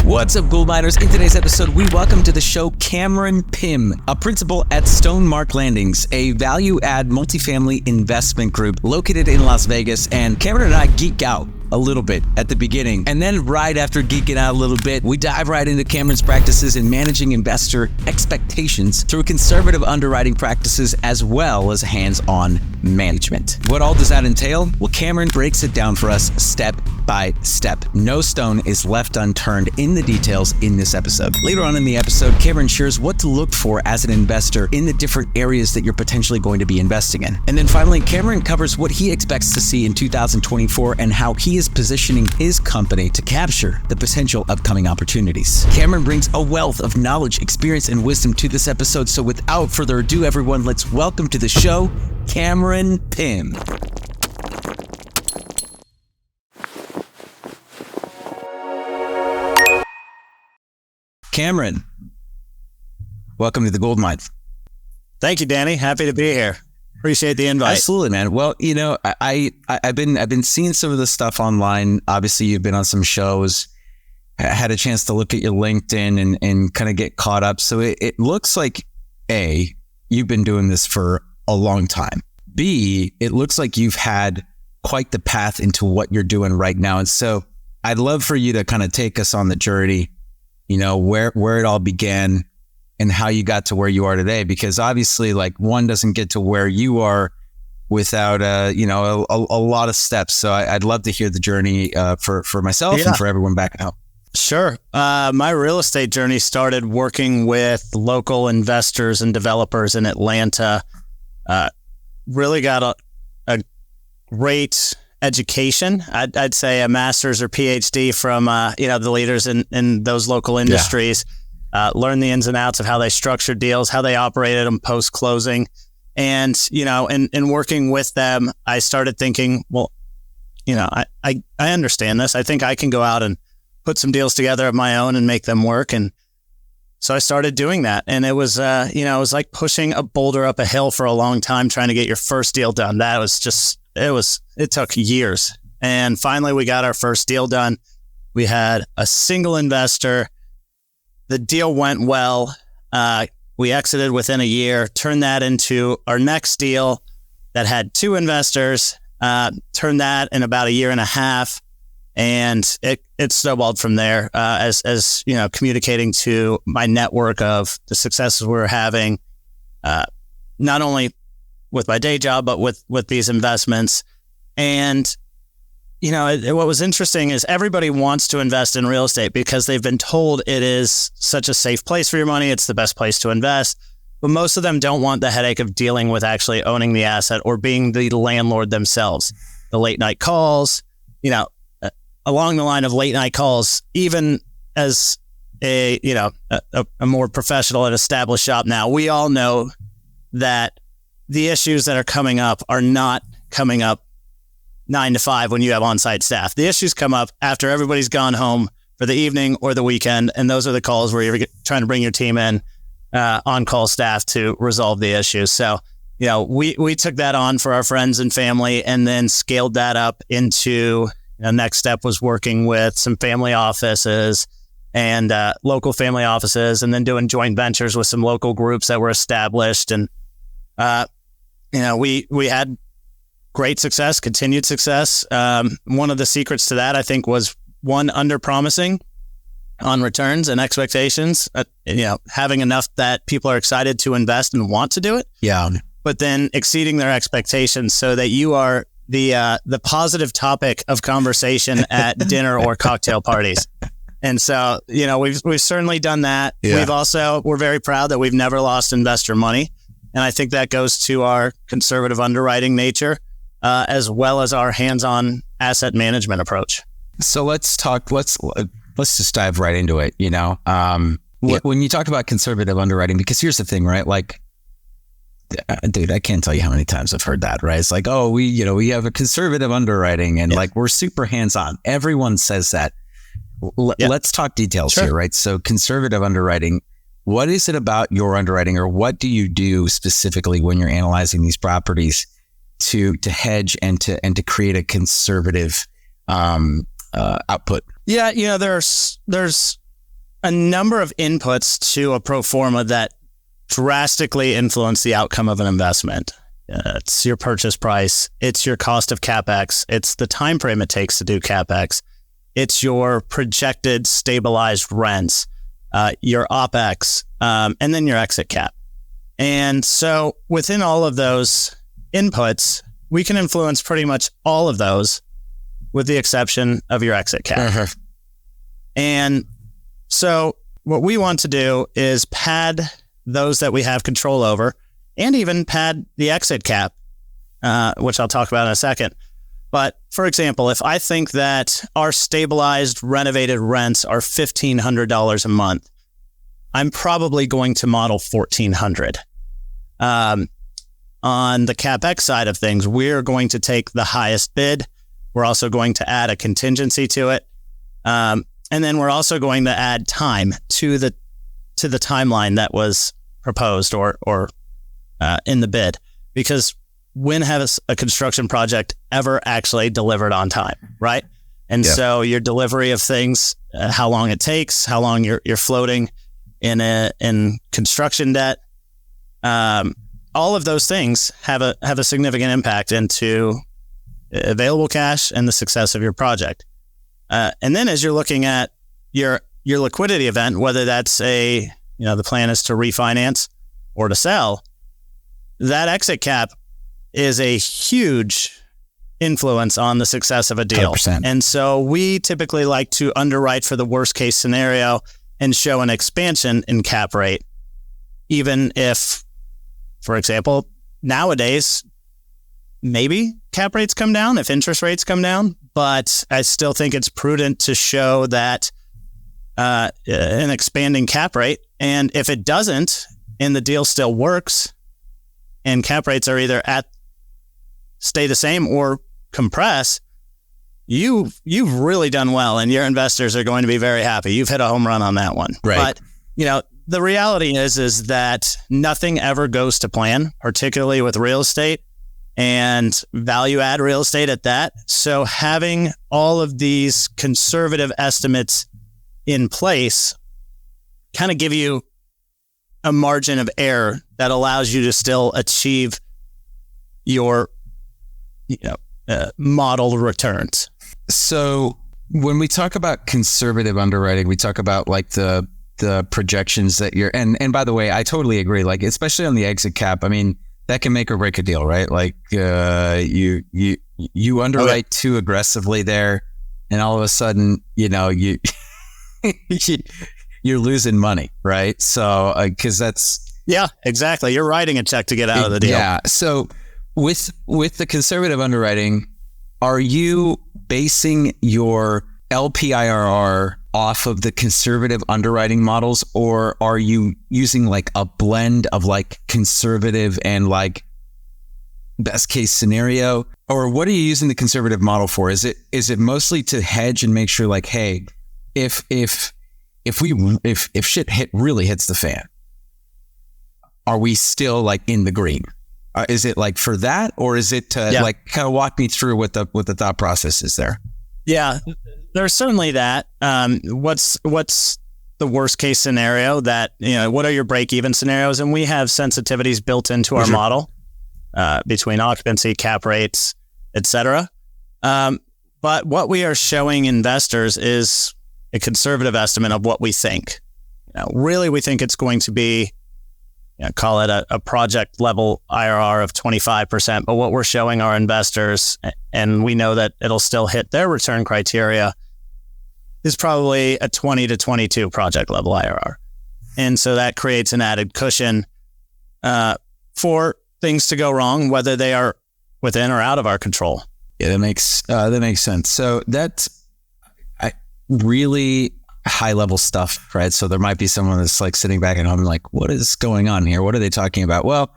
What's up, Gould Miners? In today's episode, we welcome to the show Cameron Pimm, a principal at Stonemark Landings, a value-add multifamily investment group located in Las Vegas. And Cameron and I geek out a little bit at the beginning. And then right after geeking out a little bit, we dive right into Cameron's practices in managing investor expectations through conservative underwriting practices as well as hands-on management. What all does that entail? Well, Cameron breaks it down for us step by step. No stone is left unturned in the details in this episode. Later on in the episode, Cameron shares what to look for as an investor in the different areas that you're potentially going to be investing in. And then finally, Cameron covers what he expects to see in 2024 and how he is positioning his company to capture the potential upcoming opportunities. Cameron brings a wealth of knowledge, experience, and wisdom to this episode. So without further ado, everyone, let's welcome to the show, Cameron Pimm. Cameron, welcome to the Gould Mine. Thank you, Danny. Happy to be here. Appreciate the invite. Absolutely, man. Well, you know, I've been seeing some of the stuff online. Obviously, you've been on some shows. I had a chance to look at your LinkedIn and kind of get caught up. So it looks like A, you've been doing this for a long time. B, it looks like you've had quite the path into what you're doing right now. And so I'd love for you to kind of take us on the journey, you know, where it all began and how you got to where you are today, because obviously like one doesn't get to where you are without, a lot of steps. So I'd love to hear the journey for myself and for everyone back at home. Sure. My real estate journey started working with local investors and developers in Atlanta. Really got a great education. I'd say a master's or PhD from, the leaders in those local industries. Learn the ins and outs of how they structured deals, how they operated them post-closing. And, in working with them, I started thinking, well, I understand this. I think I can go out and put some deals together of my own and make them work. And so I started doing that. And it was, it was like pushing a boulder up a hill for a long time, trying to get your first deal done. That was just, it took years. And finally, we got our first deal done. We had a single investor. The deal went well. We exited within a year, turned that into our next deal that had two investors, turned that in about a year and a half. And it snowballed from there, as communicating to my network of the successes we were having, not only with my day job, but with these investments. And what was interesting is everybody wants to invest in real estate because they've been told it is such a safe place for your money. It's the best place to invest. But most of them don't want the headache of dealing with actually owning the asset or being the landlord themselves. The late night calls, along the line of late night calls, even as a more professional and established shop now, we all know that the issues that are coming up are not coming up 9 to 5 when you have on-site staff. The issues come up after everybody's gone home for the evening or the weekend. And those are the calls where you're trying to bring your team in, on-call staff to resolve the issues. So, we took that on for our friends and family and then scaled that up into the next step was working with some family offices and local family offices, and then doing joint ventures with some local groups that were established. And, we had great success, continued success. One of the secrets to that, I think, was one, under-promising on returns and expectations, having enough that people are excited to invest and want to do it. Yeah. But then exceeding their expectations so that you are the positive topic of conversation at dinner or cocktail parties. And so, we've certainly done that. Yeah. We're very proud that we've never lost investor money. And I think that goes to our conservative underwriting nature, as well as our hands-on asset management approach. So let's just dive right into it. When you talk about conservative underwriting, because here's the thing, right? Like, dude, I can't tell you how many times I've heard that, right? It's like, oh, we have a conservative underwriting and like we're super hands-on. Everyone says that. Let's talk details here, right? So conservative underwriting, what is it about your underwriting, or what do you do specifically when you're analyzing these properties to hedge and to create a conservative output? Yeah, there's a number of inputs to a pro forma that drastically influence the outcome of an investment. It's your purchase price. It's your cost of CapEx. It's the time frame it takes to do CapEx. It's your projected stabilized rents, your OpEx, and then your exit cap. And so within all of those inputs, we can influence pretty much all of those with the exception of your exit cap. And so what we want to do is pad those that we have control over and even pad the exit cap, which I'll talk about in a second. But for example, if I think that our stabilized renovated rents are $1,500 a month, I'm probably going to model $1,400. On the CapEx side of things, we're going to take the highest bid. We're also going to add a contingency to it. And then we're also going to add time to the timeline that was proposed or in the bid. Because when has a construction project ever actually delivered on time, right? And so your delivery of things, how long it takes, how long you're floating in construction debt, all of those things have a significant impact into available cash and the success of your project. And then as you're looking at your liquidity event, whether that's the plan is to refinance or to sell, that exit cap is a huge influence on the success of a deal. 100%. And so we typically like to underwrite for the worst case scenario and show an expansion in cap rate, even if, for example, nowadays, maybe cap rates come down if interest rates come down, but I still think it's prudent to show that an expanding cap rate. And if it doesn't, and the deal still works, and cap rates are either stay the same or compress, you've really done well, and your investors are going to be very happy. You've hit a home run on that one. Right. But the reality is that nothing ever goes to plan, particularly with real estate and value add real estate at that. So having all of these conservative estimates in place kind of give you a margin of error that allows you to still achieve your model returns. So when we talk about conservative underwriting, we talk about like the projections that you're, and by the way, I totally agree. Like, especially on the exit cap, I mean, that can make or break a deal, right? Like, you underwrite too aggressively there, and all of a sudden, you're losing money, right? So, because yeah, exactly. You're writing a check to get out of the deal. Yeah. So with the conservative underwriting, are you basing your LPIRR off of the conservative underwriting models, or are you using like a blend of like conservative and like best case scenario? Or what are you using the conservative model for? Is it mostly to hedge and make sure like, hey, if shit really hits the fan, are we still like in the green? Is it like for that, or is it to like kind of walk me through what the thought process is there? Yeah, there's certainly that. What's the worst case scenario that, what are your break even scenarios? And we have sensitivities built into our model between occupancy, cap rates, et cetera. But what we are showing investors is a conservative estimate of what we think. Really, we think it's going to be, call it a project level IRR of 25%. But what we're showing our investors, and we know that it'll still hit their return criteria, is probably a 20 to 22 project level IRR. And so that creates an added cushion for things to go wrong, whether they are within or out of our control. Yeah, that makes sense. So that's really high level stuff, right? So there might be someone that's like sitting back at home like, what is going on here? What are they talking about? Well,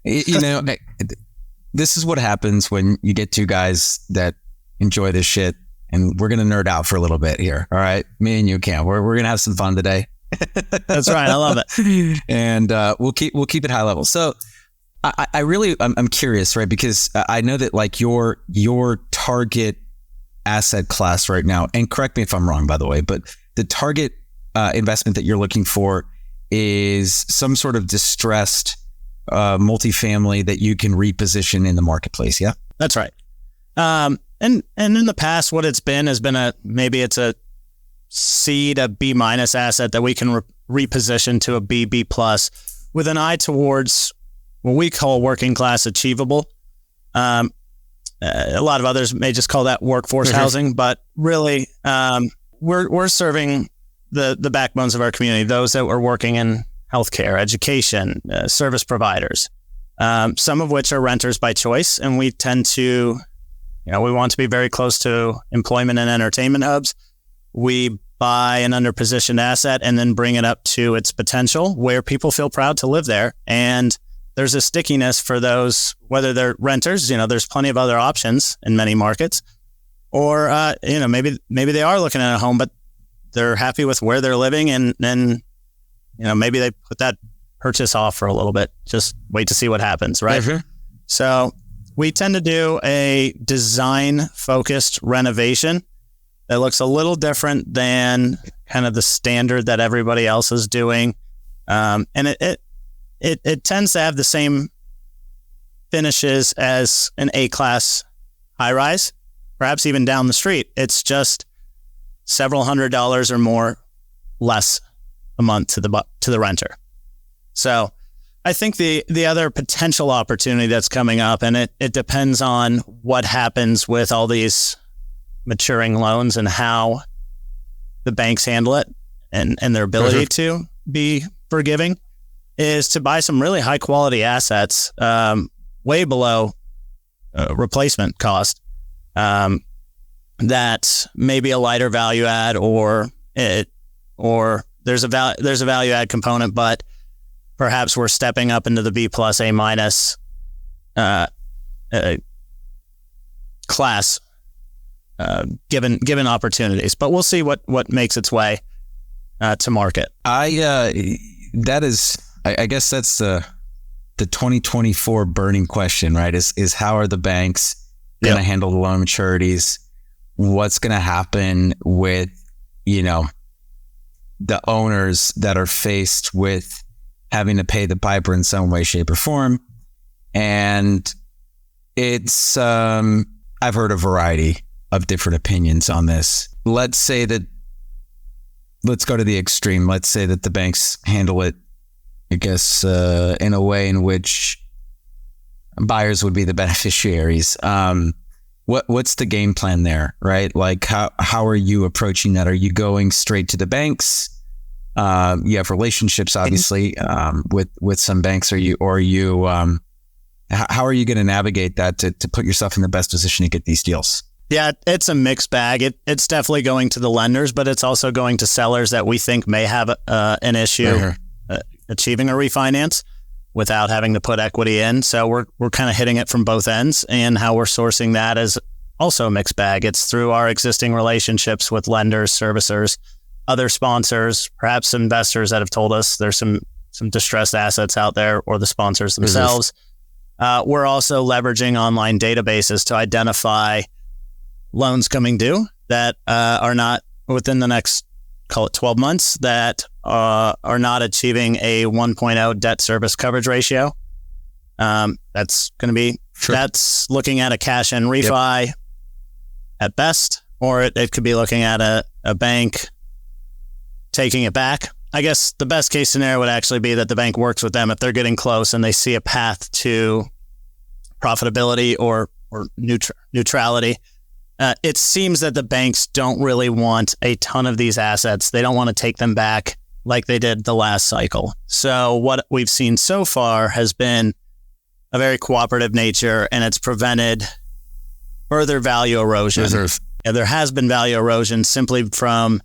this is what happens when you get two guys that enjoy this shit, and we're going to nerd out for a little bit here. All right. Me and you, Cam, we're going to have some fun today. That's right. I love it. And we'll keep it high level. So I'm curious, right? Because I know that like your target asset class right now, and correct me if I'm wrong, by the way, but the target investment that you're looking for is some sort of distressed multifamily that you can reposition in the marketplace. Yeah, that's right. And in the past, what it's been has been maybe it's a C to B minus asset that we can reposition to a B plus with an eye towards what we call working class achievable. A lot of others may just call that workforce housing, but really, we're serving the backbones of our community, those that are working in healthcare, education, service providers, some of which are renters by choice. And we tend to, we want to be very close to employment and entertainment hubs. We buy an underpositioned asset and then bring it up to its potential where people feel proud to live there. And there's a stickiness for those, whether they're renters, there's plenty of other options in many markets, or, maybe they are looking at a home, but they're happy with where they're living. And then, maybe they put that purchase off for a little bit, just wait to see what happens. Right. So we tend to do a design focused renovation that looks a little different than kind of the standard that everybody else is doing. And it tends to have the same finishes as an A-class high-rise, perhaps even down the street. It's just several $100s or more less a month to the renter. So I think the other potential opportunity that's coming up, and it depends on what happens with all these maturing loans and how the banks handle it and their ability to be forgiving, is to buy some really high quality assets, way below replacement cost, that may be a lighter value add, or there's a value add component, but perhaps we're stepping up into the B plus A minus given opportunities. But we'll see what makes its way to market. I guess that's the 2024 burning question, right? Is how are the banks going to handle the loan maturities? What's going to happen with, the owners that are faced with having to pay the piper in some way, shape, or form? And it's, I've heard a variety of different opinions on this. Let's go to the extreme. Let's say that the banks handle it, I guess, in a way in which buyers would be the beneficiaries. What's the game plan there, right? Like, how are you approaching that? Are you going straight to the banks? You have relationships, obviously, with some banks. How are you going to navigate that to put yourself in the best position to get these deals? Yeah, it's a mixed bag. It's definitely going to the lenders, but it's also going to sellers that we think may have an issue achieving a refinance without having to put equity in. So we're kind of hitting it from both ends, and how we're sourcing that is also a mixed bag. It's through our existing relationships with lenders, servicers, other sponsors, perhaps investors that have told us there's some distressed assets out there, or the sponsors themselves. We're also leveraging online databases to identify loans coming due that are not within the next, call it 12 months, that are not achieving a 1.0 debt service coverage ratio. That's going to be, that's looking at a cash in refi at best, or it could be looking at a bank taking it back. I guess the best case scenario would actually be that the bank works with them if they're getting close and they see a path to profitability or neutrality. It seems that the banks don't really want a ton of these assets. They don't want to take them back like they did the last cycle. So what we've seen so far has been a very cooperative nature, and it's prevented further value erosion. There has been value erosion simply from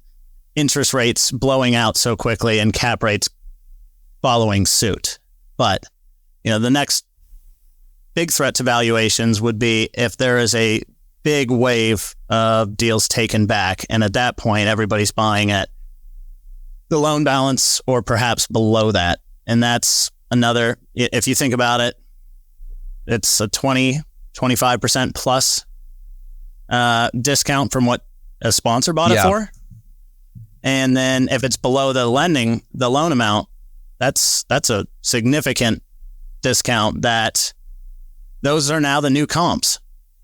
interest rates blowing out so quickly and cap rates following suit. But, the next big threat to valuations would be if there is a big wave of deals taken back. And at that point, everybody's buying at the loan balance or perhaps below that. And that's another, if you think about it, it's a 25% plus discount from what a sponsor bought it for. And then if it's below the loan amount, that's a significant discount. That those are now the new comps,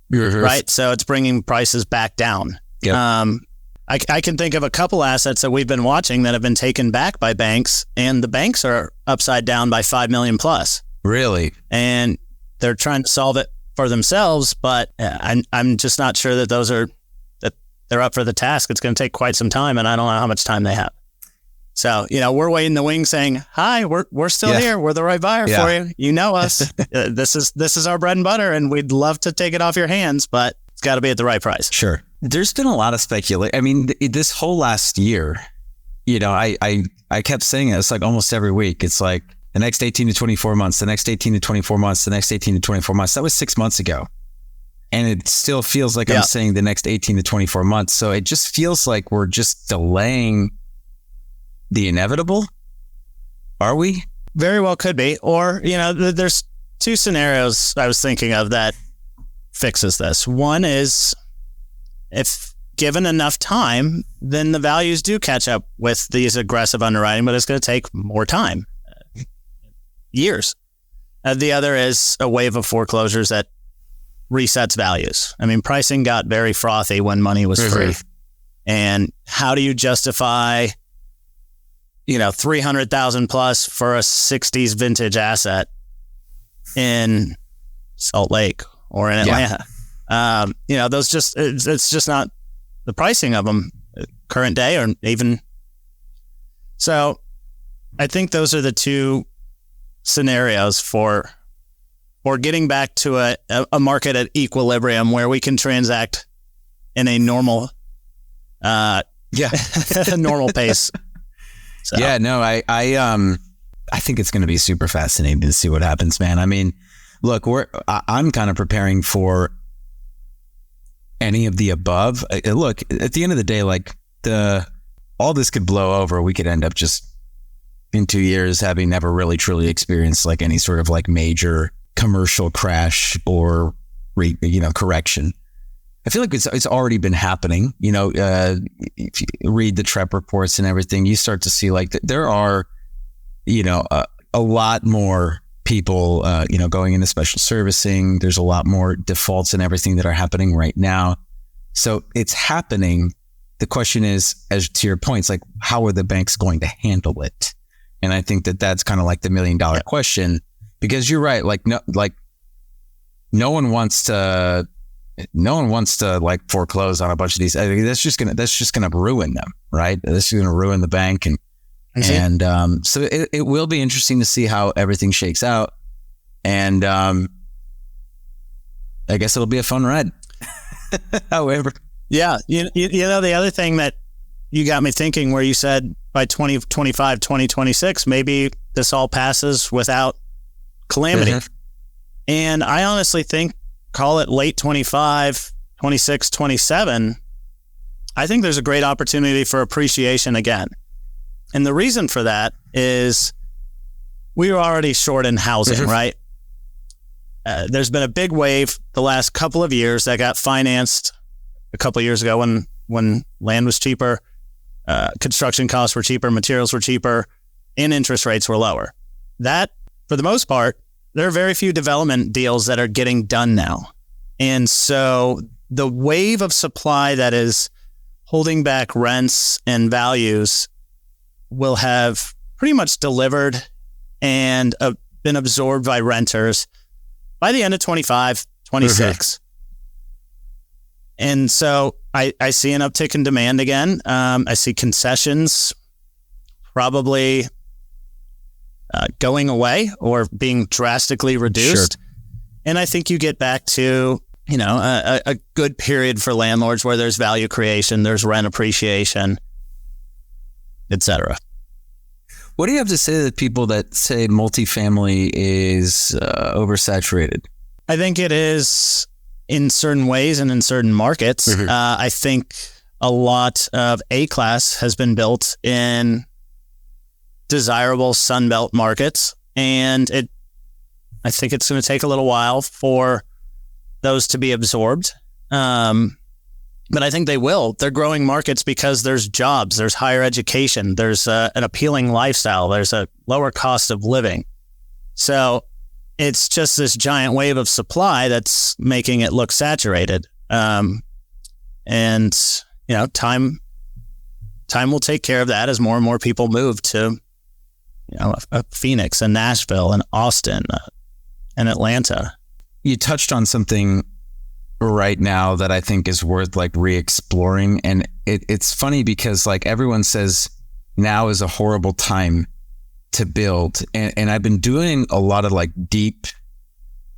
right? So it's bringing prices back down. Yep. I can think of a couple assets that we've been watching that have been taken back by banks, and the banks are upside down by $5 million plus. Really? And they're trying to solve it for themselves, but I'm just not sure that they're up for the task. It's going to take quite some time, and I don't know how much time they have. So, we're waiting in the wings saying, hi, we're still here. We're the right buyer for you. You know us. This is our bread and butter, and we'd love to take it off your hands, but it's got to be at the right price. Sure. There's been a lot of speculation. I mean, this whole last year, I kept saying it. It's like almost every week. It's like the next 18 to 24 months, the next 18 to 24 months, the next 18 to 24 months. That was 6 months ago. And it still feels like I'm saying the next 18 to 24 months. So it just feels like we're just delaying the inevitable. Are we? Very well could be. Or, there's two scenarios I was thinking of that fixes this. One is, if given enough time, then the values do catch up with these aggressive underwriting, but it's going to take more time, years. The other is a wave of foreclosures that resets values. I mean, pricing got very frothy when money was free. And how do you justify, $300,000 plus for a 60s vintage asset in Salt Lake or in Atlanta? Those it's just not the pricing of them current day or even. So I think those are the two scenarios for getting back to a market at equilibrium where we can transact in a normal, normal pace. So. Yeah, no, I think it's going to be super fascinating to see what happens, man. I mean, look, I'm kind of preparing for any of the above. Look, at the end of the day, like all this could blow over. We could end up just in 2 years having never really truly experienced like any sort of like major commercial crash or correction. I feel like it's already been happening. If you read the TREP reports and everything, you start to see like there are, a lot more people, going into special servicing. There's a lot more defaults and everything that are happening right now. So it's happening. The question is, as to your points, like how are the banks going to handle it? And I think that's kind of like the $1 million question, because you're right. No one wants to like foreclose on a bunch of these. I mean, that's just gonna ruin them, right? This is gonna ruin the bank, so it will be interesting to see how everything shakes out, and I guess it'll be a fun ride. However, the other thing that you got me thinking, where you said by 2025, 2026, maybe this all passes without calamity, and I honestly think, call it late 25, 26, 27, I think there's a great opportunity for appreciation again. And the reason for that is we were already short in housing, right? There's been a big wave the last couple of years that got financed a couple of years ago when land was cheaper, construction costs were cheaper, materials were cheaper, and interest rates were lower. That, for the most part, there are very few development deals that are getting done now. And so the wave of supply that is holding back rents and values will have pretty much delivered and been absorbed by renters by the end of 25, 26. And so I see an uptick in demand again. I see concessions probably going away or being drastically reduced. Sure. And I think you get back to, a good period for landlords where there's value creation, there's rent appreciation, et cetera. What do you have to say to the people that say multifamily is oversaturated? I think it is in certain ways and in certain markets. I think a lot of A-class has been built in desirable Sunbelt markets, and I think it's going to take a little while for those to be absorbed. But I think they will. They're growing markets because there's jobs, there's higher education, there's an appealing lifestyle, there's a lower cost of living. So it's just this giant wave of supply that's making it look saturated. And, time will take care of that as more and more people move to, Phoenix and Nashville and Austin and Atlanta. You touched on something right now that I think is worth like re-exploring. And it's funny because like everyone says now is a horrible time to build. And I've been doing a lot of like deep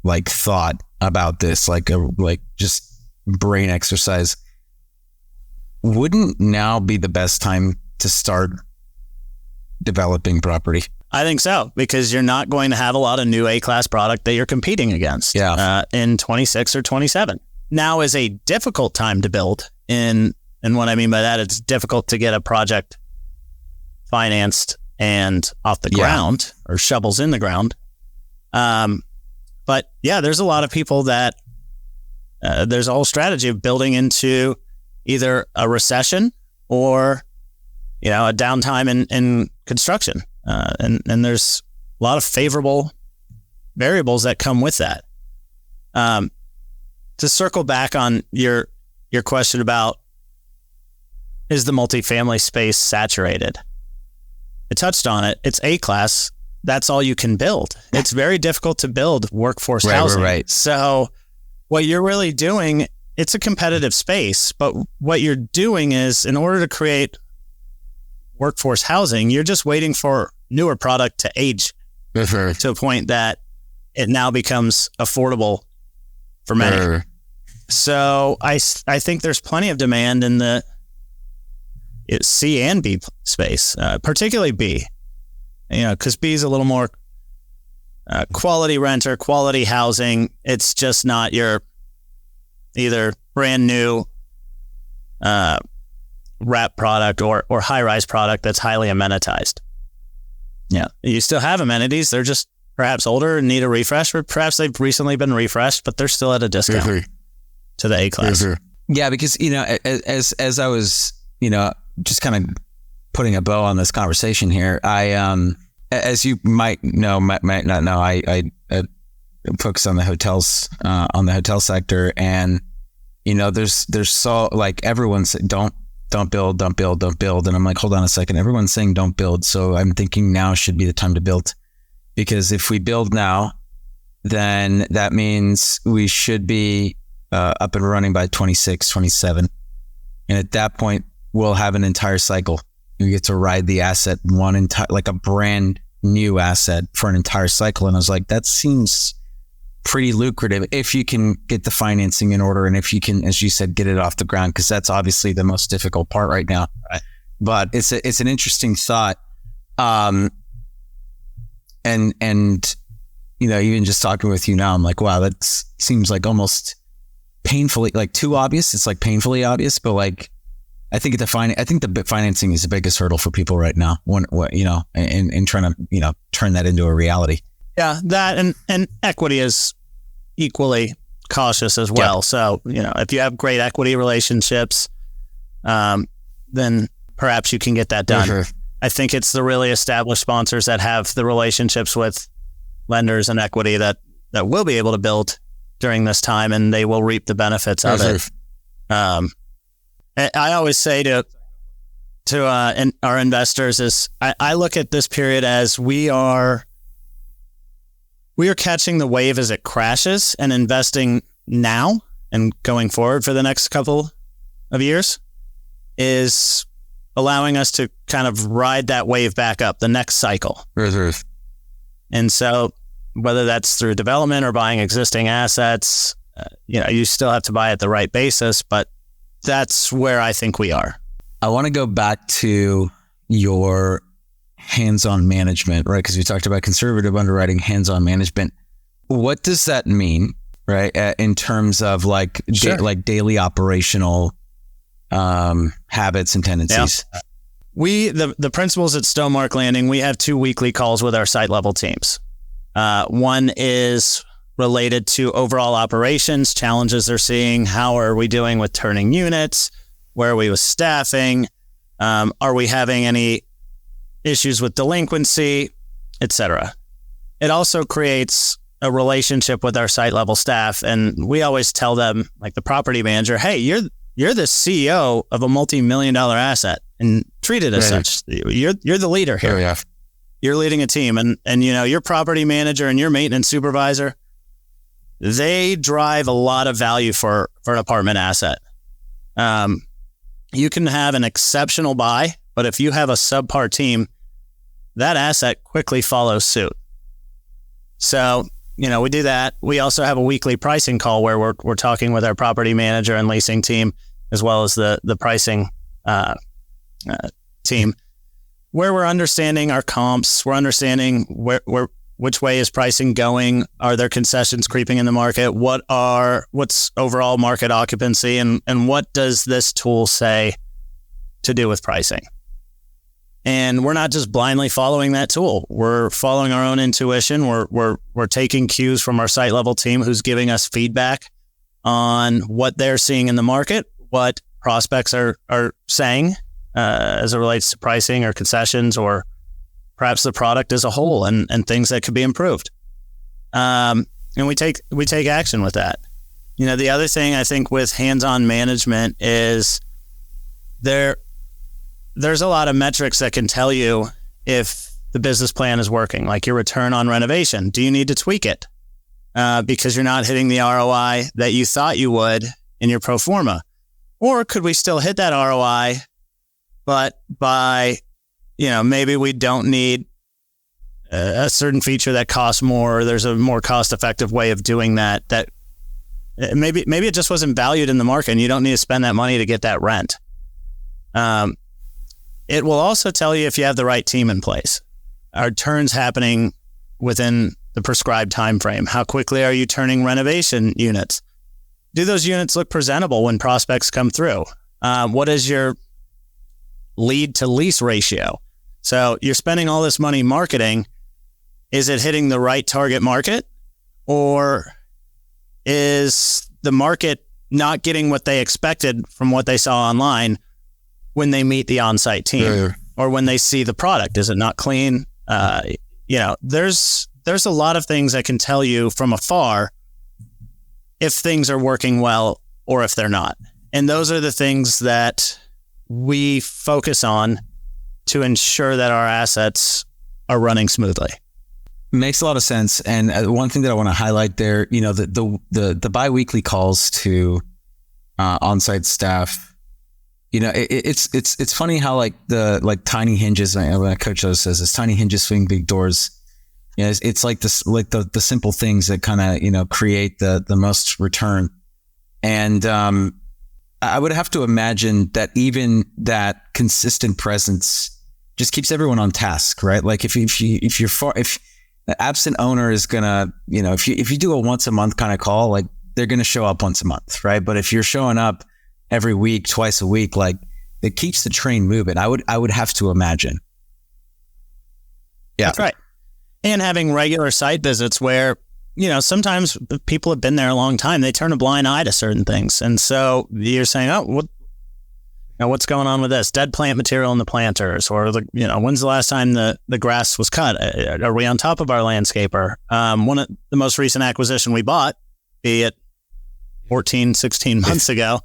like thought about this, like just brain exercise. Wouldn't now be the best time to start developing property? I think so, because you're not going to have a lot of new A-class product that you're competing against in 26 or 27. Now is a difficult time to build. And what I mean by that, it's difficult to get a project financed and off the ground or shovels in the ground. But yeah, there's a lot of people that there's a whole strategy of building into either a recession or, a downtime in construction. And there's a lot of favorable variables that come with that. To circle back on your question about, is the multifamily space saturated? I touched on it. It's A-class. That's all you can build. It's very difficult to build workforce housing. Right. So what you're really doing, it's a competitive space, but what you're doing is, in order to create workforce housing, you're just waiting for newer product to age to a point that it now becomes affordable for many. So I think there's plenty of demand in the C and B space, particularly B, because B is a little more quality renter, quality housing. It's just not your either brand new wrap product or high-rise product that's highly amenitized. Yeah, you still have amenities. They're just perhaps older and need a refresh, or perhaps they've recently been refreshed, but they're still at a discount to the A-class. Yeah, because, as I was, just kind of putting a bow on this conversation here, I, as you might know, might not know, I focus on the hotels, on the hotel sector. And, there's so like everyone's don't build. And I'm like, hold on a second. Everyone's saying don't build. So I'm thinking now should be the time to build, because if we build now, then that means we should be up and running by 26, 27. And at that point, we'll have an entire cycle. You get to ride the asset like a brand new asset for an entire cycle. And I was like, that seems pretty lucrative if you can get the financing in order. And if you can, as you said, get it off the ground, because that's obviously the most difficult part right now. But it's an interesting thought. And even just talking with you now, I'm like, wow, that seems like almost painfully, like too obvious. It's like painfully obvious, but like, I think the financing is the biggest hurdle for people right now. In trying to, turn that into a reality. Yeah, that and equity is equally cautious as well. Yep. So, if you have great equity relationships, then perhaps you can get that done. Sure. I think it's the really established sponsors that have the relationships with lenders and equity that will be able to build during this time, and they will reap the benefits of it. I always say to our investors is I look at this period as we are catching the wave as it crashes, and investing now and going forward for the next couple of years is allowing us to kind of ride that wave back up, the next cycle. And so whether that's through development or buying existing assets, you still have to buy at the right basis, but that's where I think we are. I want to go back to your hands-on management, right? Because we talked about conservative underwriting, hands-on management. What does that mean, right? In terms of like daily operational habits and tendencies. Yeah. The principals at Stonemark Landing, we have 2 weekly calls with our site level teams. One is related to overall operations, challenges they're seeing. How are we doing with turning units? Where are we with staffing? Are we having any issues with delinquency, etc.? It also creates a relationship with our site level staff. And we always tell them, like the property manager, hey, you're the CEO of a multi-million-dollar asset and treat it as such. You're the leader here. Yeah. You're leading a team, and your property manager and your maintenance supervisor, they drive a lot of value for an apartment asset. You can have an exceptional buy, but if you have a subpar team, that asset quickly follows suit. So, we do that. We also have a weekly pricing call where we're talking with our property manager and leasing team, as well as the pricing team, where we're understanding our comps. We're understanding which way is pricing going. Are there concessions creeping in the market? What's overall market occupancy, and what does this tool say to do with pricing? And we're not just blindly following that tool. We're following our own intuition. We're taking cues from our site level team, who's giving us feedback on what they're seeing in the market, what prospects are saying as it relates to pricing or concessions, or perhaps the product as a whole, and things that could be improved. And we take action with that. The other thing I think with hands-on management is there's a lot of metrics that can tell you if the business plan is working, like your return on renovation. Do you need to tweak it because you're not hitting the ROI that you thought you would in your pro forma? Or could we still hit that ROI, but by, maybe we don't need a certain feature that costs more, or there's a more cost-effective way of doing that maybe it just wasn't valued in the market and you don't need to spend that money to get that rent. It will also tell you if you have the right team in place. Are turns happening within the prescribed time frame? How quickly are you turning renovation units? Do those units look presentable when prospects come through? What is your lead to lease ratio? So you're spending all this money marketing. Is it hitting the right target market? Or is the market not getting what they expected from what they saw online when they meet the on-site team, or when they see the product? Is it not clean? There's a lot of things that can tell you from afar if things are working well or if they're not. And those are the things that we focus on to ensure that our assets are running smoothly. Makes a lot of sense. And one thing that I want to highlight there, the biweekly calls to on-site staff. It's funny how like tiny hinges. When Coach O says this, tiny hinges swing big doors. It's like this, like the simple things that kind of create the most return. And I would have to imagine that even that consistent presence just keeps everyone on task, right? Like if the absent owner is gonna, if you do a once a month kind of call, like they're gonna show up once a month, right? But if you're showing up every week, twice a week, like it keeps the train moving. I would have to imagine. Yeah, that's right. And having regular site visits where, sometimes people have been there a long time. They turn a blind eye to certain things. And so you're saying, what's going on with this? Dead plant material in the planters, or when's the last time the grass was cut? Are we on top of our landscaper? One of the most recent acquisition we bought, be it 14, 16 months ago,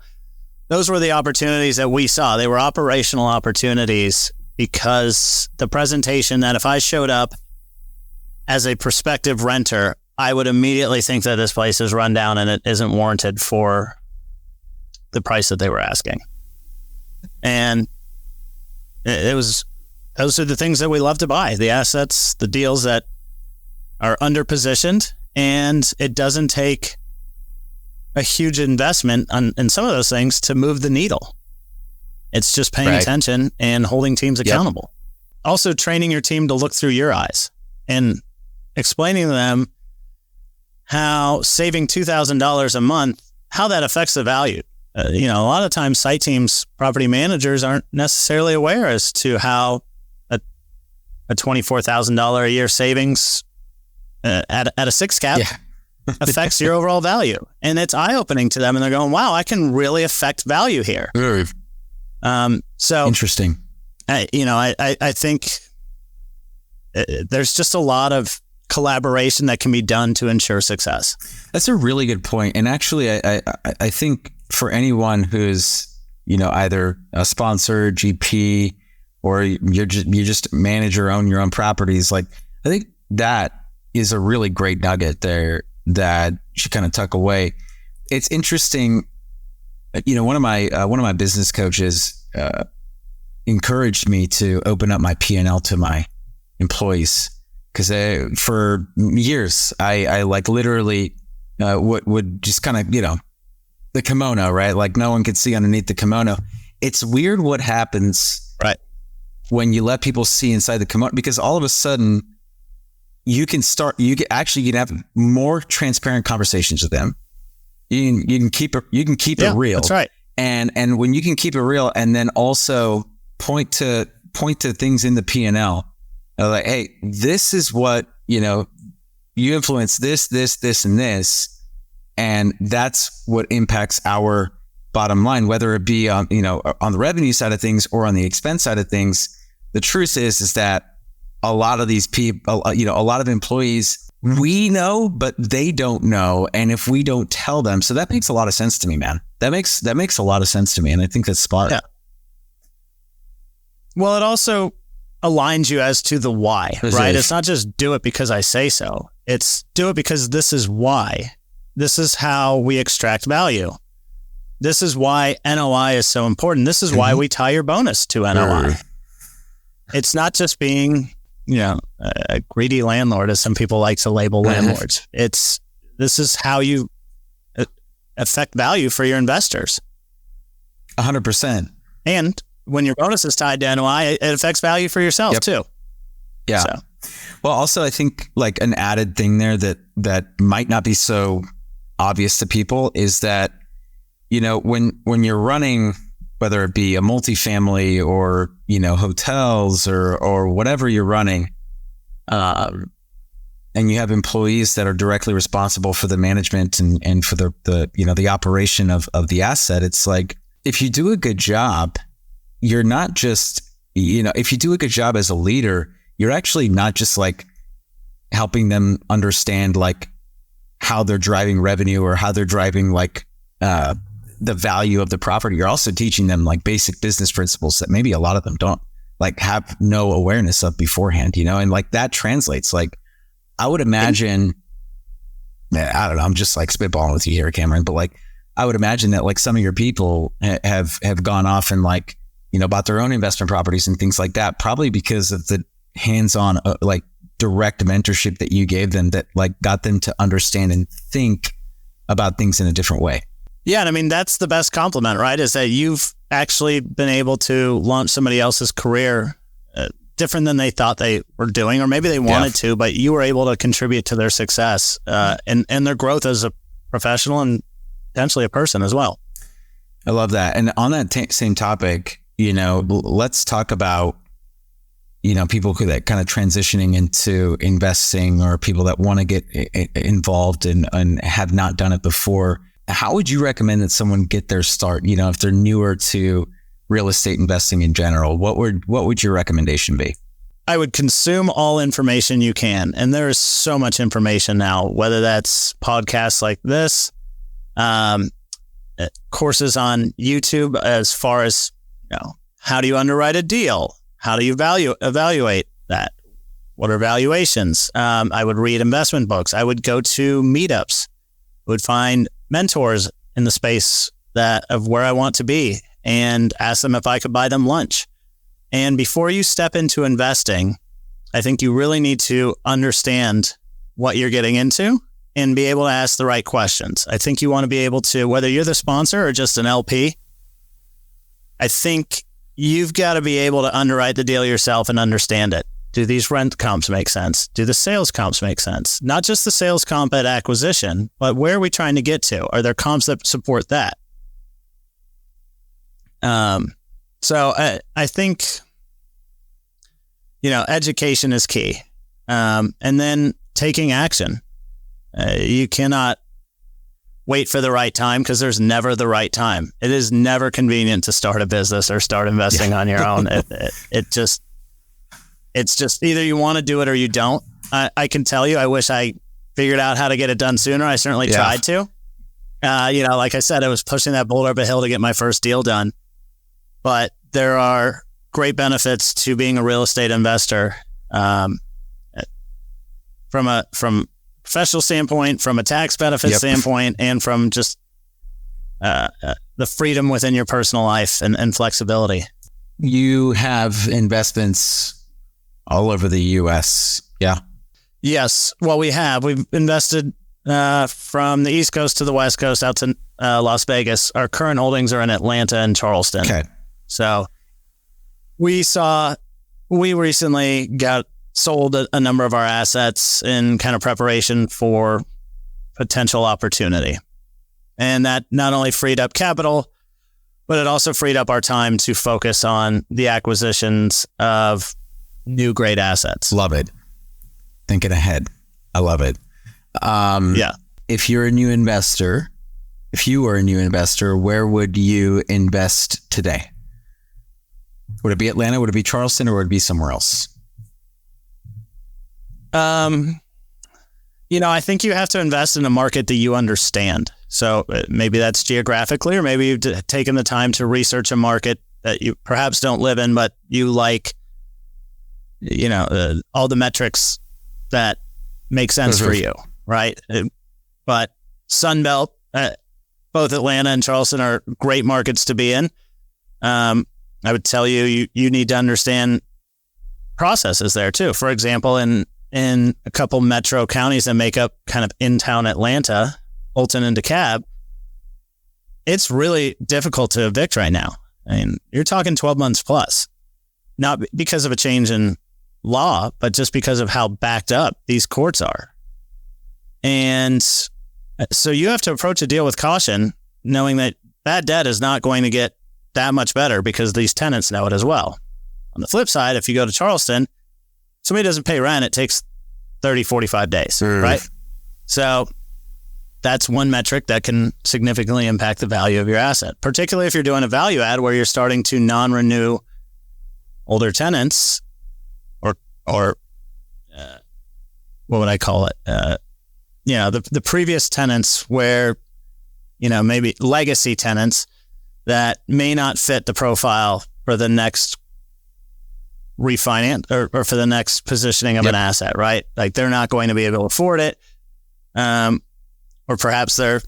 those were the opportunities that we saw. They were operational opportunities because the presentation that if I showed up as a prospective renter, I would immediately think that this place is run down and it isn't warranted for the price that they were asking. And those are the things that we love to buy, the assets, the deals that are underpositioned, and it doesn't take a huge investment in some of those things to move the needle. It's just paying attention and holding teams accountable. Yep. Also training your team to look through your eyes and explaining to them how saving $2,000 a month, how that affects the value. A lot of times site teams, property managers aren't necessarily aware as to how a $24,000 a year savings at a 6 cap affects your overall value. And it's eye-opening to them. And they're going, wow, I can really affect value here. So interesting. I think there's just a lot of collaboration that can be done to ensure success. That's a really good point. And actually, I think for anyone who's, either a sponsor, GP, or you just manage or own your own properties, like, I think that is a really great nugget there that you should kind of tuck away. It's interesting. One of my business coaches encouraged me to open up my P&L to my employees, because for years I like literally would just kind of, the kimono, right? Like no one could see underneath the kimono. It's weird what happens right when you let people see inside the kimono, because all of a sudden you can have more transparent conversations with them. You can keep it real. That's right. And when you can keep it real, and then also point to things in the P&L, like, hey, this is what, you influence this, and this, and that's what impacts our bottom line, whether it be on the revenue side of things or on the expense side of things. The truth is that a lot of these people, a lot of employees, we know, but they don't know. And if we don't tell them, so that makes a lot of sense to me, man. That makes a lot of sense to me. And I think that's smart. Yeah. Well, it also aligns you as to the why, right? It's not just do it because I say so. It's do it because this is why. This is how we extract value. This is why NOI is so important. This is why we tie your bonus to NOI. It's not just being, a greedy landlord, as some people like to label landlords. This is how you affect value for your investors. 100%. And when your bonus is tied to NOI, it affects value for yourself too. Yeah. So. Well, also, I think like an added thing there that might not be so obvious to people is that, when you're running, whether it be a multifamily or, hotels or whatever you're running, and you have employees that are directly responsible for the management and for the operation of the asset, it's like, if you do a good job, you're not just, if you do a good job as a leader, you're actually not just like helping them understand like how they're driving revenue or how they're driving like the value of the property. You're also teaching them like basic business principles that maybe a lot of them don't like have no awareness of beforehand, and like that translates. Like I would imagine, I don't know, I'm just like spitballing with you here, Cameron, but like I would imagine that like some of your people have gone off and like, bought their own investment properties and things like that, probably because of the hands-on like direct mentorship that you gave them that like got them to understand and think about things in a different way. Yeah. And I mean, that's the best compliment, right? Is that you've actually been able to launch somebody else's career different than they thought they were doing, or maybe they wanted to, but you were able to contribute to their success and their growth as a professional and potentially a person as well. I love that. And on that same topic, let's talk about, people that kind of transitioning into investing, or people that want to get involved and have not done it before. How would you recommend that someone get their start? If they're newer to real estate investing in general, what would your recommendation be? I would consume all information you can. And there is so much information now, whether that's podcasts like this, courses on YouTube, as far as, how do you underwrite a deal? How do you evaluate that? What are valuations? I would read investment books. I would go to meetups. I would find mentors in the space of where I want to be and ask them if I could buy them lunch. And before you step into investing, I think you really need to understand what you're getting into and be able to ask the right questions. I think you want to be able to, whether you're the sponsor or just an LP, I think you've got to be able to underwrite the deal yourself and understand it. Do these rent comps make sense? Do the sales comps make sense? Not just the sales comp at acquisition, but where are we trying to get to? Are there comps that support that? So I think, education is key. And then taking action. You cannot wait for the right time because there's never the right time. It is never convenient to start a business or start investing on your own. It's just either you want to do it or you don't. I can tell you, I wish I figured out how to get it done sooner. I certainly tried to. Like I said, I was pushing that boulder up a hill to get my first deal done. But there are great benefits to being a real estate investor from a professional standpoint, from a tax benefit standpoint, and from just the freedom within your personal life and flexibility. You have investments all over the U.S. Yeah. Yes. Well, we've invested from the East Coast to the West Coast out to Las Vegas. Our current holdings are in Atlanta and Charleston. Okay. So we recently sold a number of our assets in kind of preparation for potential opportunity. And that not only freed up capital, but it also freed up our time to focus on the acquisitions of new great assets. Love it. Thinking ahead. I love it. If you were a new investor, where would you invest today? Would it be Atlanta? Would it be Charleston? Or would it be somewhere else? I think you have to invest in a market that you understand. So maybe that's geographically, or maybe you've taken the time to research a market that you perhaps don't live in, but you like, all the metrics that make sense for you, right? But Sunbelt, both Atlanta and Charleston are great markets to be in. I would tell you need to understand processes there too. For example, in a couple metro counties that make up kind of in-town Atlanta, Fulton and DeKalb, it's really difficult to evict right now. I mean, you're talking 12 months plus, not because of a change in law, but just because of how backed up these courts are. And so you have to approach a deal with caution, knowing that bad debt is not going to get that much better because these tenants know it as well. On the flip side, if you go to Charleston, somebody doesn't pay rent, it takes 30, 45 days, right? So that's one metric that can significantly impact the value of your asset, particularly if you're doing a value add where you're starting to non-renew older tenants or what would I call it? The previous tenants where, maybe legacy tenants that may not fit the profile for the next refinance or for the next positioning of an asset, right? Like they're not going to be able to afford it. Or perhaps their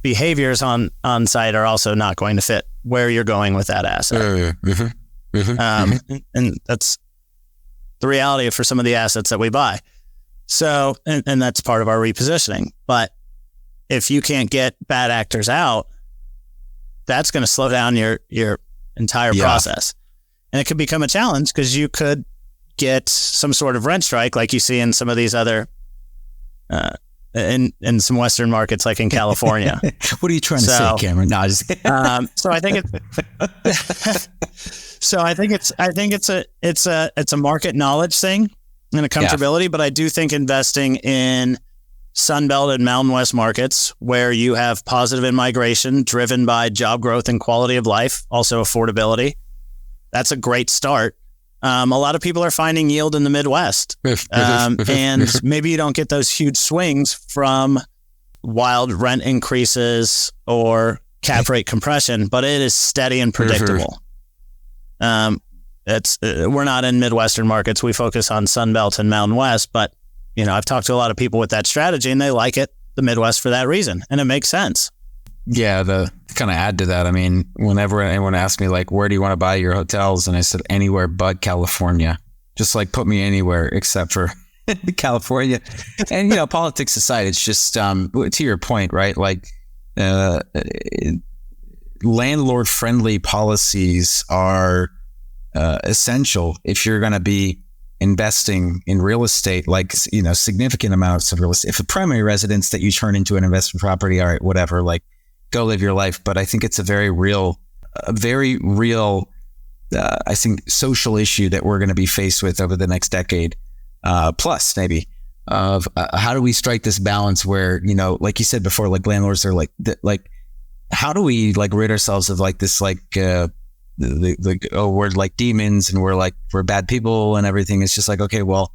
behaviors on site are also not going to fit where you're going with that asset. And that's the reality for some of the assets that we buy. So, and that's part of our repositioning. But if you can't get bad actors out, that's going to slow down your entire process. And it could become a challenge because you could get some sort of rent strike like you see in some of these other, in some Western markets, like in California. What are you trying to say, Cameron? No, so I think it's a market knowledge thing and a comfortability, but I do think investing in Sunbelt and Mountain West markets where you have positive in-migration driven by job growth and quality of life, also affordability, that's a great start. A lot of people are finding yield in the Midwest, and maybe you don't get those huge swings from wild rent increases or cap rate compression, but it is steady and predictable. We're not in Midwestern markets. We focus on Sunbelt and Mountain West, but I've talked to a lot of people with that strategy and they like it, the Midwest, for that reason. And it makes sense. Yeah. To kind of add to that, I mean, whenever anyone asks me, like, where do you want to buy your hotels? And I said, anywhere but California. Just like put me anywhere except for California. And, politics aside, it's just, to your point, right? Like, landlord friendly policies are essential if you're going to be investing in real estate, like, significant amounts of real estate. If a primary residence that you turn into an investment property, all right, whatever, like, go live your life. But I think it's a very real, I think, social issue that we're going to be faced with over the next decade, plus maybe. of how do we strike this balance where, you know, like you said before, like landlords are like, how do we like rid ourselves of like this, like, we're like demons and we're bad people and everything. It's just like, okay, well,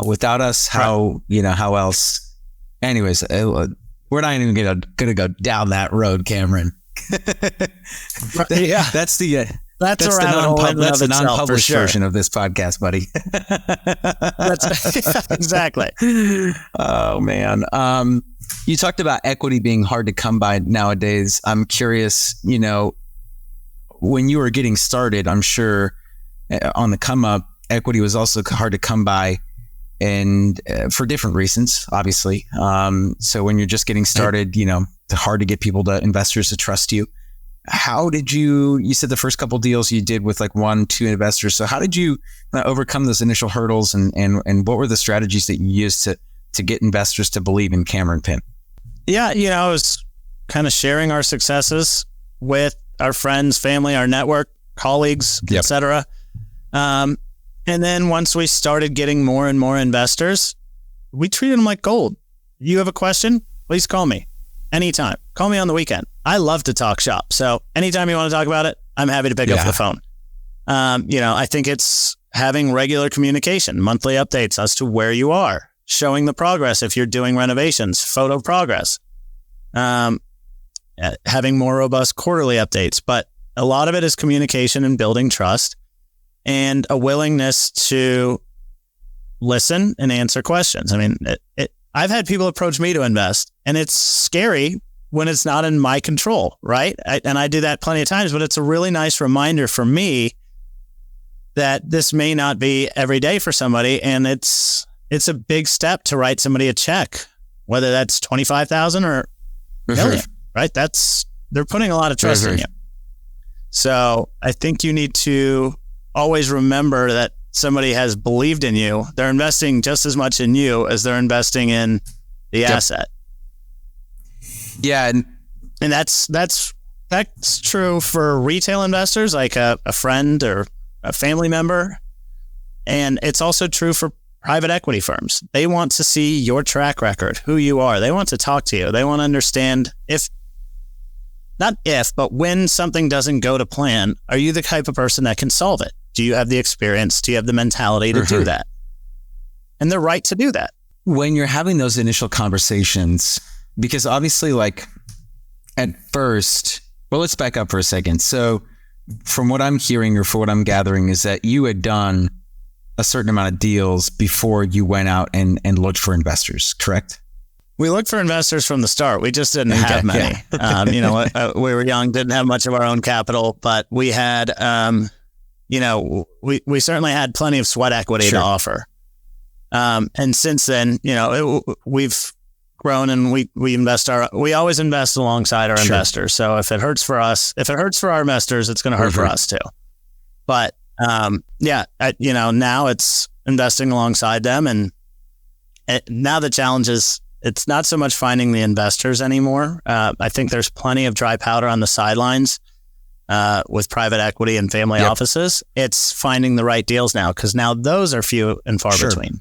without us, how else? Anyways, we're not even gonna go down that road, Cameron. Yeah, that's the non-published version of this podcast, buddy. That's exactly. Oh man. You talked about equity being hard to come by nowadays. I'm curious, you know, when you were getting started, I'm sure on the come up, equity was also hard to come by, and for different reasons, obviously. So when you're just getting started, you know, it's hard to get investors to trust you. How did you said the first couple deals you did with like 1-2 investors. So how did you overcome those initial hurdles, and what were the strategies that you used to get investors to believe in Cameron Pimm? Yeah, you know, I was kind of sharing our successes with our friends, family, our network, colleagues, etc. And then once we started getting more and more investors, we treated them like gold. You have a question? Please call me anytime. Call me on the weekend. I love to talk shop. So anytime you want to talk about it, I'm happy to pick up the phone. You know, I think it's having regular communication, monthly updates as to where you are, showing the progress if you're doing renovations, photo progress, having more robust quarterly updates. But a lot of it is communication and building trust and a willingness to listen and answer questions. I mean, I've had people approach me to invest, and it's scary when it's not in my control, right? And I do that plenty of times, but it's a really nice reminder for me that this may not be every day for somebody, and it's a big step to write somebody a check, whether that's $25,000 or $1 million, right? They're putting a lot of trust in you. So I think you need to always remember that somebody has believed in you. They're investing just as much in you as they're investing in the asset. Yeah. And that's true for retail investors, like a friend or a family member. And it's also true for private equity firms. They want to see your track record, who you are. They want to talk to you. They want to understand but when something doesn't go to plan, are you the type of person that can solve it? Do you have the experience? Do you have the mentality to do that? And they're right to do that. When you're having those initial conversations, because obviously, like at first, well, let's back up for a second. So from what I'm hearing, or for what I'm gathering, is that you had done a certain amount of deals before you went out and looked for investors, correct? We looked for investors from the start. We just didn't have many. Yeah. We were young, didn't have much of our own capital, but we had, we certainly had plenty of sweat equity to offer. And since then, we've grown, and we always invest alongside our investors. So if it hurts for us, if it hurts for our investors, it's going to hurt for us too. But now it's investing alongside them. And now the challenge is, it's not so much finding the investors anymore. I think there's plenty of dry powder on the sidelines with private equity and family offices. It's finding the right deals now, because now those are few and far between.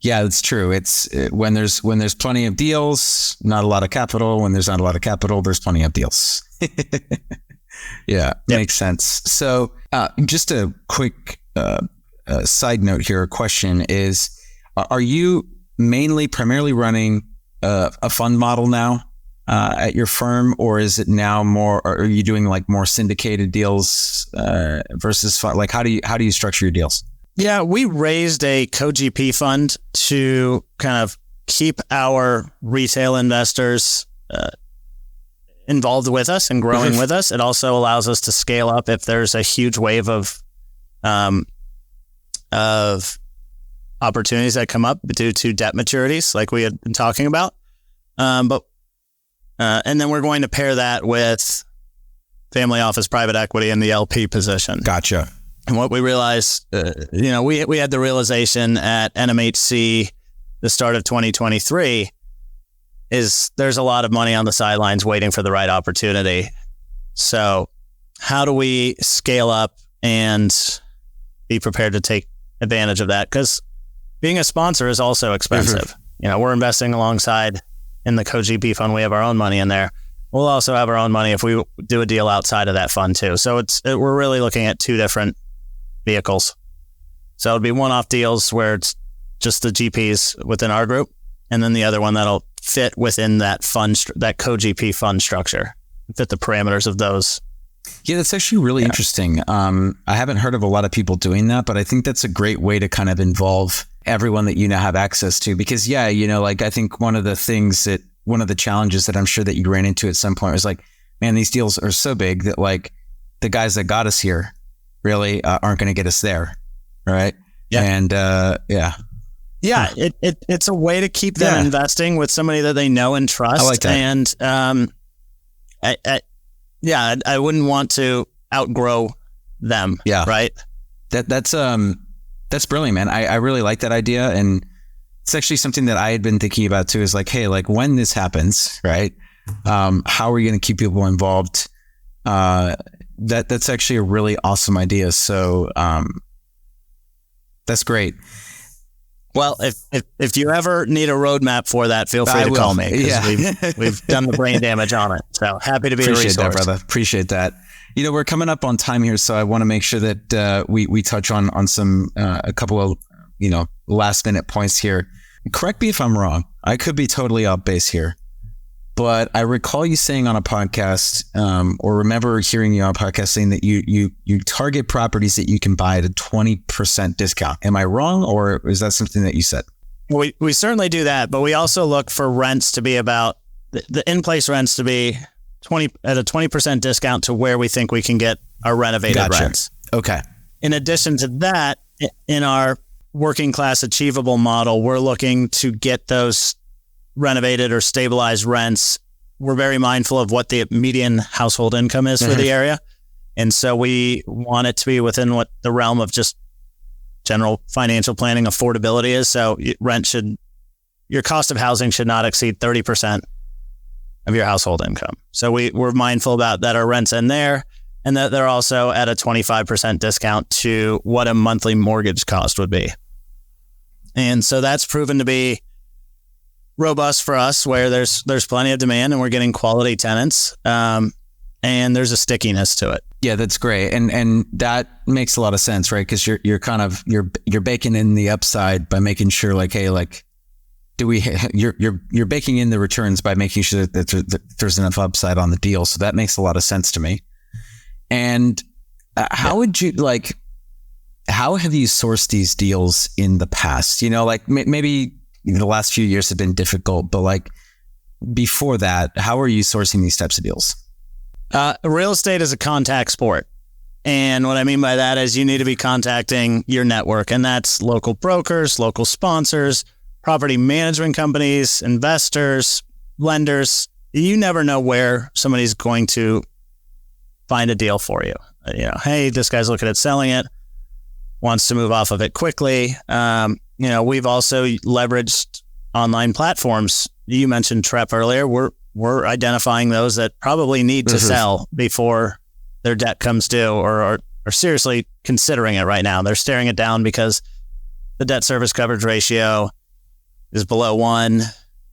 Yeah, that's true. It's when there's plenty of deals, not a lot of capital. When there's not a lot of capital, there's plenty of deals. Makes sense. So just a quick side note here, question is, are you primarily running a fund model now at your firm, or is it now more, or are you doing like more syndicated deals versus fund? Like how do you structure your deals? Yeah, we raised a co-GP fund to kind of keep our retail investors involved with us and growing with us. It also allows us to scale up if there's a huge wave of opportunities that come up due to debt maturities, like we had been talking about. And then we're going to pair that with family office, private equity, and the LP position. Gotcha. And what we realized, we had the realization at NMHC, the start of 2023, is there's a lot of money on the sidelines waiting for the right opportunity. So how do we scale up and be prepared to take advantage of that? Because being a sponsor is also expensive. We're investing alongside in the co-GP fund. We have our own money in there. We'll also have our own money if we do a deal outside of that fund too. So we're really looking at two different vehicles. So it'll be one-off deals where it's just the GPs within our group, and then the other one that'll fit within that fund, that co-GP fund structure, fit the parameters of those. Yeah, that's actually really interesting. I haven't heard of a lot of people doing that, but I think that's a great way to kind of involve everyone that you now have access to. Because I think one of the challenges that I'm sure that you ran into at some point was like, man, these deals are so big that like the guys that got us here really aren't going to get us there. Right. Yeah. And it's a way to keep them investing with somebody that they know and trust. I like that. And I wouldn't want to outgrow them. Yeah. Right. That's brilliant, man. I really like that idea. And it's actually something that I had been thinking about too, is like, hey, like when this happens, right? How are you going to keep people involved? That's actually a really awesome idea. So, that's great. Well, if you ever need a roadmap for that, feel free to call me. We've done the brain damage on it. So happy to be a resource. Appreciate that, brother. Appreciate that. We're coming up on time here, so I want to make sure that we touch on some a couple of last minute points here. Correct me if I'm wrong. I could be totally off base here, but I recall you saying on a podcast, or remember hearing you on a podcast saying that you target properties that you can buy at a 20% discount. Am I wrong, or is that something that you said? We certainly do that, but we also look for rents to be about the in-place rents to be at a 20% discount to where we think we can get our renovated rents. Okay. In addition to that, in our working class achievable model, we're looking to get those renovated or stabilized rents. We're very mindful of what the median household income is for the area. And so we want it to be within what the realm of just general financial planning affordability is. So your cost of housing should not exceed 30% of your household income. So we're mindful about that our rent's in there, and that they're also at a 25% discount to what a monthly mortgage cost would be. And so that's proven to be robust for us, where there's plenty of demand and we're getting quality tenants, and there's a stickiness to it. Yeah, that's great, and that makes a lot of sense, right? Because you're kind of you're baking in the upside by making sure, like, hey, like, you're baking in the returns by making sure that there's enough upside on the deal. So that makes a lot of sense to me. And how have you sourced these deals in the past? Like maybe the last few years have been difficult, but like before that, how are you sourcing these types of deals? Real estate is a contact sport. And what I mean by that is you need to be contacting your network, and that's local brokers, local sponsors, property management companies, investors, lenders. You never know where somebody's going to find a deal for you. Hey, this guy's looking at selling it, wants to move off of it quickly. We've also leveraged online platforms. You mentioned TREP earlier. We're identifying those that probably need to sell before their debt comes due, or are seriously considering it right now. They're staring it down because the debt service coverage ratio is below 1,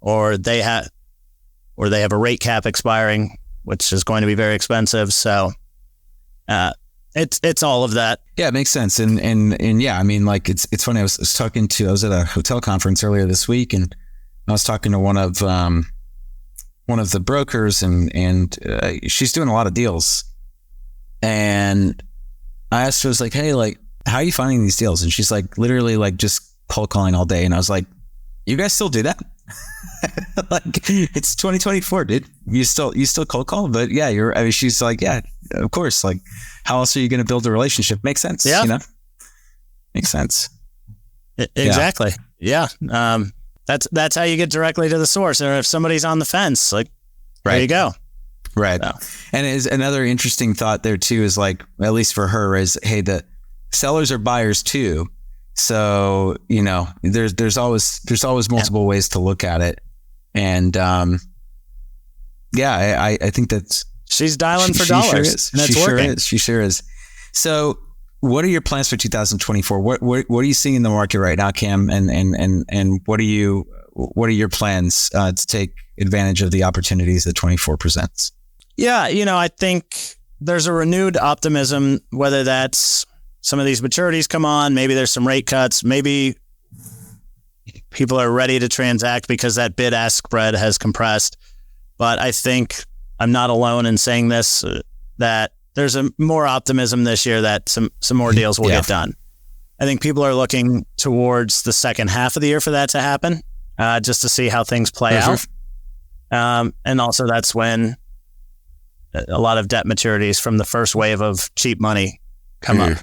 or they have a rate cap expiring, which is going to be very expensive. So it's all of that. Yeah, it makes sense. And yeah, I mean, like it's funny. I was at a hotel conference earlier this week, and I was talking to one of the brokers, and she's doing a lot of deals. And I asked her, I was like, hey, like, how are you finding these deals? And she's like, literally like just cold calling all day. And I was like, you guys still do that? Like, it's 2024, dude. You still cold call? But yeah, she's like, yeah, of course. Like, how else are you going to build a relationship? Makes sense. Yeah. Makes sense. Exactly. Yeah. That's how you get directly to the source. Or if somebody's on the fence, like, there you go. Right. So. And is another interesting thought there too, is like, at least for her, is, hey, the sellers are buyers too. So, there's always multiple ways to look at it. And, I think that's, she's dialing for dollars. Sure is. She sure is. So what are your plans for 2024? What are you seeing in the market right now, Cam? And what are your plans to take advantage of the opportunities that 24 presents? Yeah, I think there's a renewed optimism, whether that's some of these maturities come on, maybe there's some rate cuts, maybe people are ready to transact because that bid-ask spread has compressed. But I think I'm not alone in saying this, that there's a more optimism this year that some more deals will get done. I think people are looking towards the second half of the year for that to happen, just to see how things play out. And also that's when a lot of debt maturities from the first wave of cheap money come up.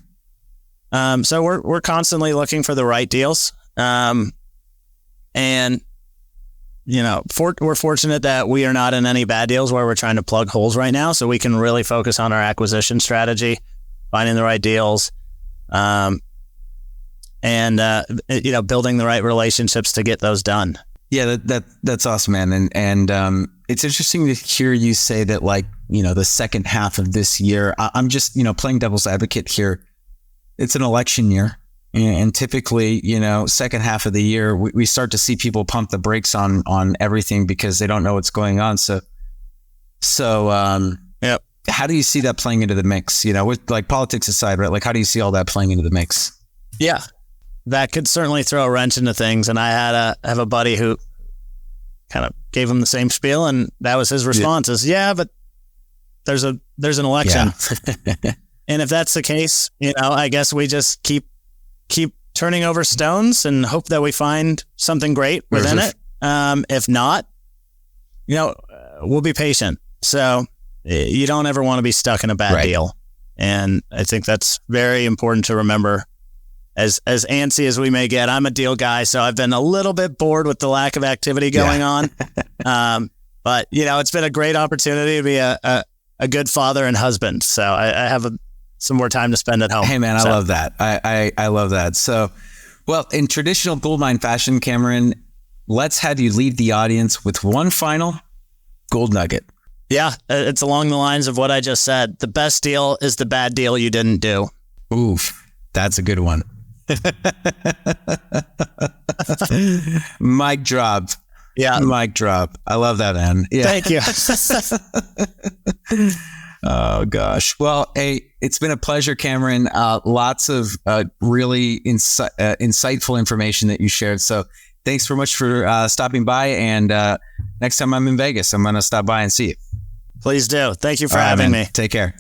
So we're constantly looking for the right deals. And we're fortunate that we are not in any bad deals where we're trying to plug holes right now. So we can really focus on our acquisition strategy, finding the right deals, and building the right relationships to get those done. Yeah, that's awesome, man. And it's interesting to hear you say that, like, the second half of this year. I'm just, playing devil's advocate here. It's an election year. And typically, second half of the year, we start to see people pump the brakes on everything because they don't know what's going on. So, how do you see that playing into the mix? With like politics aside, right? Like, how do you see all that playing into the mix? Yeah, that could certainly throw a wrench into things. And I have a buddy who kind of gave him the same spiel, and that was his response: is but there's an election, and if that's the case, I guess we just keep turning over stones and hope that we find something great within it. If not, we'll be patient. So you don't ever want to be stuck in a bad deal. And I think that's very important to remember. As antsy as we may get, I'm a deal guy, so I've been a little bit bored with the lack of activity going on. But it's been a great opportunity to be a good father and husband. So I have some more time to spend at home. Hey man, I love that. I love that. So, well, in traditional Gould Mine fashion, Cameron, let's have you leave the audience with one final gold nugget. Yeah, it's along the lines of what I just said. The best deal is the bad deal you didn't do. Oof, that's a good one. Mic drop. Yeah. Mic drop. I love that, man. Yeah. Thank you. Oh, gosh. Well, hey, it's been a pleasure, Cameron. Lots of really insightful information that you shared. So thanks so much for stopping by. And next time I'm in Vegas, I'm going to stop by and see you. Please do. Thank you for having me. Take care.